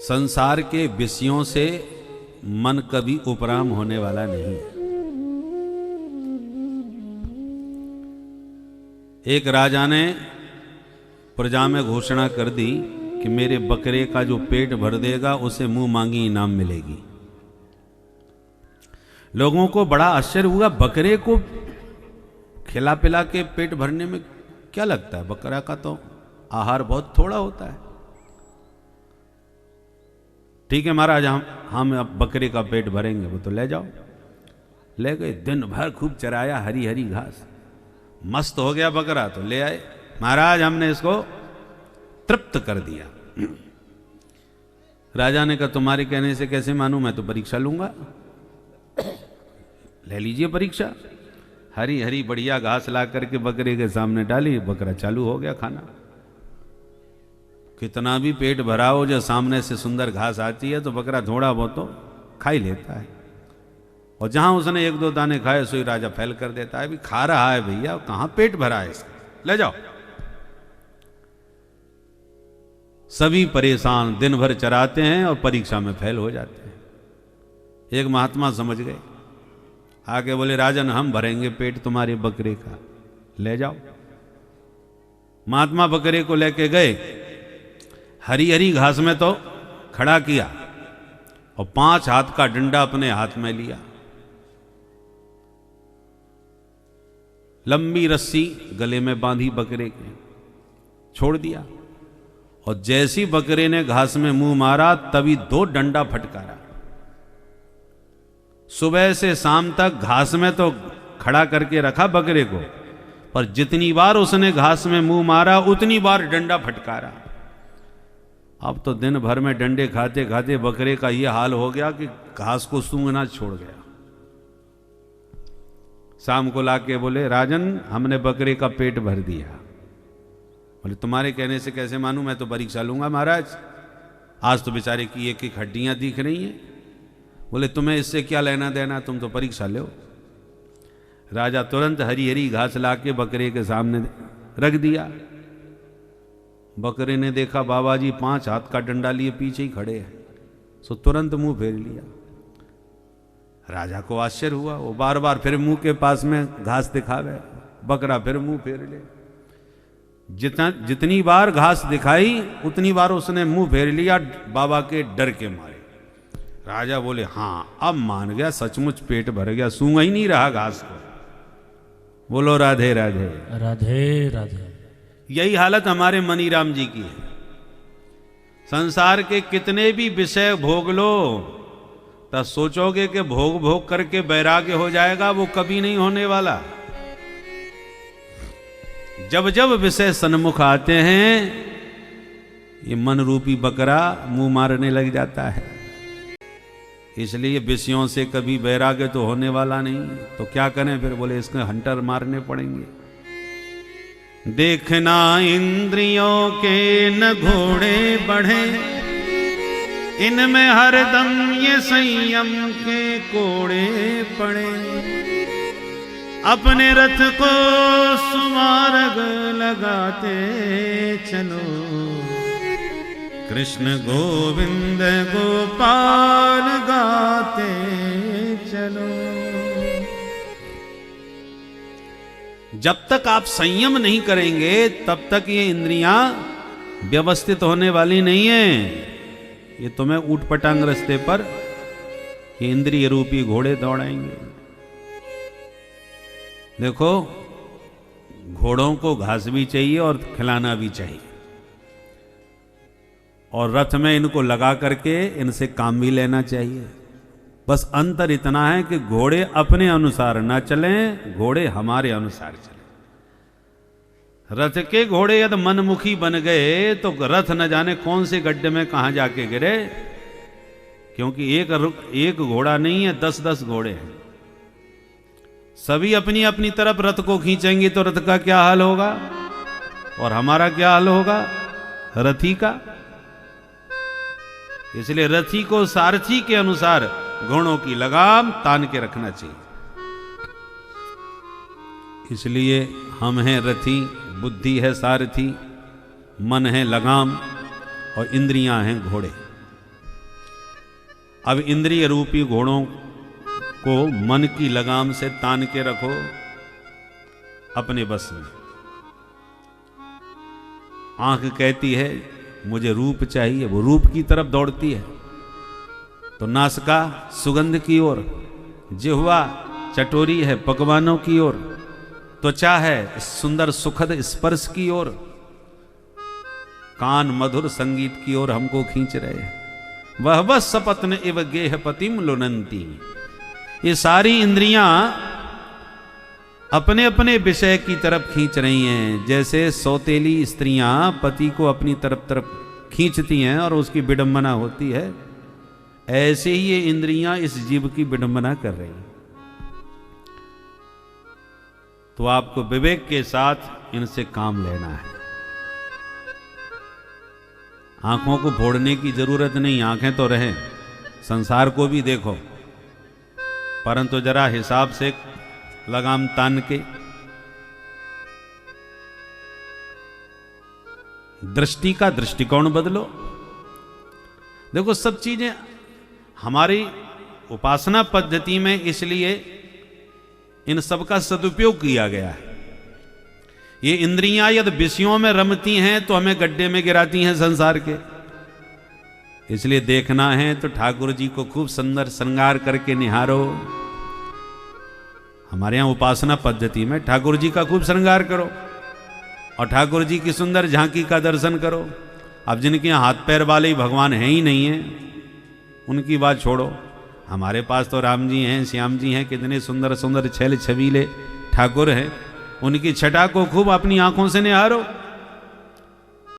संसार के विषयों से मन कभी उपराम होने वाला नहीं है। एक राजा ने प्रजा में घोषणा कर दी कि मेरे बकरे का जो पेट भर देगा उसे मुंह मांगी इनाम मिलेगी। लोगों को बड़ा आश्चर्य हुआ, बकरे को खिला पिला के पेट भरने में क्या लगता है, बकरा का तो आहार बहुत थोड़ा होता है। ठीक है महाराज, हम अब बकरे का पेट भरेंगे, वो तो ले जाओ। ले गए, दिन भर खूब चराया, हरी हरी घास, मस्त हो गया बकरा, तो ले आए। महाराज हमने इसको तृप्त कर दिया। राजा ने कहा तुम्हारे कहने से कैसे मानूं, मैं तो परीक्षा लूंगा। ले लीजिए परीक्षा। हरी हरी बढ़िया घास ला करके बकरे के सामने डाली, बकरा चालू हो गया खाना। कितना भी पेट भरा हो, जब सामने से सुंदर घास आती है तो बकरा थोड़ा बहुत तो खा ही लेता है। और जहां उसने एक दो दाने खाए सोई राजा फैल कर देता है, भी खा रहा है भैया, कहां पेट भरा है इसका, ले जाओ। सभी परेशान, दिन भर चराते हैं और परीक्षा में फेल हो जाते हैं। एक महात्मा समझ गए, आगे बोले राजन हम भरेंगे पेट तुम्हारे बकरे का, ले जाओ। महात्मा बकरे को लेके गए, हरी हरी घास में तो खड़ा किया और 5 हाथ का डंडा अपने हाथ में लिया, लंबी रस्सी गले में बांधी बकरे के, छोड़ दिया। और जैसी बकरे ने घास में मुंह मारा तभी 2 डंडा फटकारा। सुबह से शाम तक घास में तो खड़ा करके रखा बकरे को, पर जितनी बार उसने घास में मुंह मारा उतनी बार डंडा फटकारा। अब तो दिन भर में डंडे खाते खाते बकरे का यह हाल हो गया कि घास को सूंघना छोड़ गया। शाम को लाके बोले राजन हमने बकरे का पेट भर दिया। बोले तुम्हारे कहने से कैसे मानूं, मैं तो परीक्षा लूंगा महाराज, आज तो बेचारे की एक एक हड्डियां दिख रही हैं। बोले तुम्हें इससे क्या लेना देना, तुम तो परीक्षा लो। राजा तुरंत हरी हरी घास लाके बकरे के सामने रख दिया। बकरे ने देखा बाबा जी 5 हाथ का डंडा लिए पीछे ही खड़े हैं, सो तुरंत मुंह फेर लिया। राजा को आश्चर्य हुआ, वो बार बार फिर मुंह के पास में घास दिखावे, बकरा फिर मुंह फेर ले। जितनी बार घास दिखाई उतनी बार उसने मुंह फेर लिया, बाबा के डर के मारे। राजा बोले हाँ अब मान गया, सचमुच पेट भर गया, सूंघ ही नहीं रहा घास को। बोलो राधे राधे राधे राधे। यही हालत हमारे मनीराम जी की है। संसार के कितने भी विषय भोग लो, तब सोचोगे कि भोग भोग करके वैराग्य हो जाएगा, वो कभी नहीं होने वाला। जब जब विषय सन्मुख आते हैं ये मन रूपी बकरा मुंह मारने लग जाता है। इसलिए विषयों से कभी वैराग्य तो होने वाला नहीं, तो क्या करें फिर, बोले इसके हंटर मारने पड़ेंगे। देखना इंद्रियों के न घोड़े बढ़े, इनमें हरदम ये संयम के कोड़े पड़े। अपने रथ को सुमार्ग लगाते चलो, कृष्ण गोविंद गोपाल गाते चलो। जब तक आप संयम नहीं करेंगे तब तक ये इंद्रियां व्यवस्थित होने वाली नहीं है। ये तुम्हें ऊट पटांग रास्ते पर ये इंद्रिय रूपी घोड़े दौड़ाएंगे। देखो घोड़ों को घास भी चाहिए और खिलाना भी चाहिए, और रथ में इनको लगा करके इनसे काम भी लेना चाहिए। बस अंतर इतना है कि घोड़े अपने अनुसार ना चलें, घोड़े हमारे अनुसार चलें। रथ के घोड़े यदि मनमुखी बन गए तो रथ न जाने कौन से गड्ढे में कहां जाके गिरे, क्योंकि एक घोड़ा नहीं है, 10-10 घोड़े हैं। सभी अपनी अपनी तरफ रथ को खींचेंगे तो रथ का क्या हाल होगा, और हमारा क्या हाल होगा, रथी का। इसलिए रथी को सारथी के अनुसार घोड़ों की लगाम तान के रखना चाहिए। इसलिए हम हैं रथी, बुद्धि है सारथी, मन है लगाम और इंद्रियां हैं घोड़े। अब इंद्रिय रूपी घोड़ों को मन की लगाम से तान के रखो अपने बस में। आंख कहती है मुझे रूप चाहिए, वो रूप की तरफ दौड़ती है, तो नासिका सुगंध की ओर, जिह्वा चटोरी है पकवानों की ओर, त्वचा है सुंदर सुखद स्पर्श की ओर, कान मधुर संगीत की ओर हमको खींच रहे हैं। वह बस सपत्न इव गेह पतिम लुनंती। ये सारी इंद्रियां अपने अपने विषय की तरफ खींच रही हैं, जैसे सौतेली स्त्रियां पति को अपनी तरफ खींचती हैं और उसकी विडंबना होती है, ऐसे ही ये इंद्रियां इस जीव की विडंबना कर रही हैं। तो आपको विवेक के साथ इनसे काम लेना है। आंखों को फोड़ने की जरूरत नहीं, आंखें तो रहें, संसार को भी देखो, परंतु जरा हिसाब से लगाम तान के दृष्टि का दृष्टिकोण बदलो। देखो सब चीजें हमारी उपासना पद्धति में इसलिए इन सब का सदुपयोग किया गया है। ये इंद्रियां यदि विषयों में रमती हैं तो हमें गड्ढे में गिराती हैं संसार के। इसलिए देखना है तो ठाकुर जी को खूब सुंदर श्रृंगार करके निहारो। हमारे यहां उपासना पद्धति में ठाकुर जी का खूब श्रृंगार करो और ठाकुर जी की सुंदर झांकी का दर्शन करो। अब जिनके यहाँ हाथ पैर वाले ही भगवान हैं ही नहीं है, उनकी बात छोड़ो। हमारे पास तो राम जी हैं, श्याम जी हैं, कितने सुंदर सुंदर छैल छबीले ठाकुर हैं। उनकी छटा को खूब अपनी आंखों से निहारो।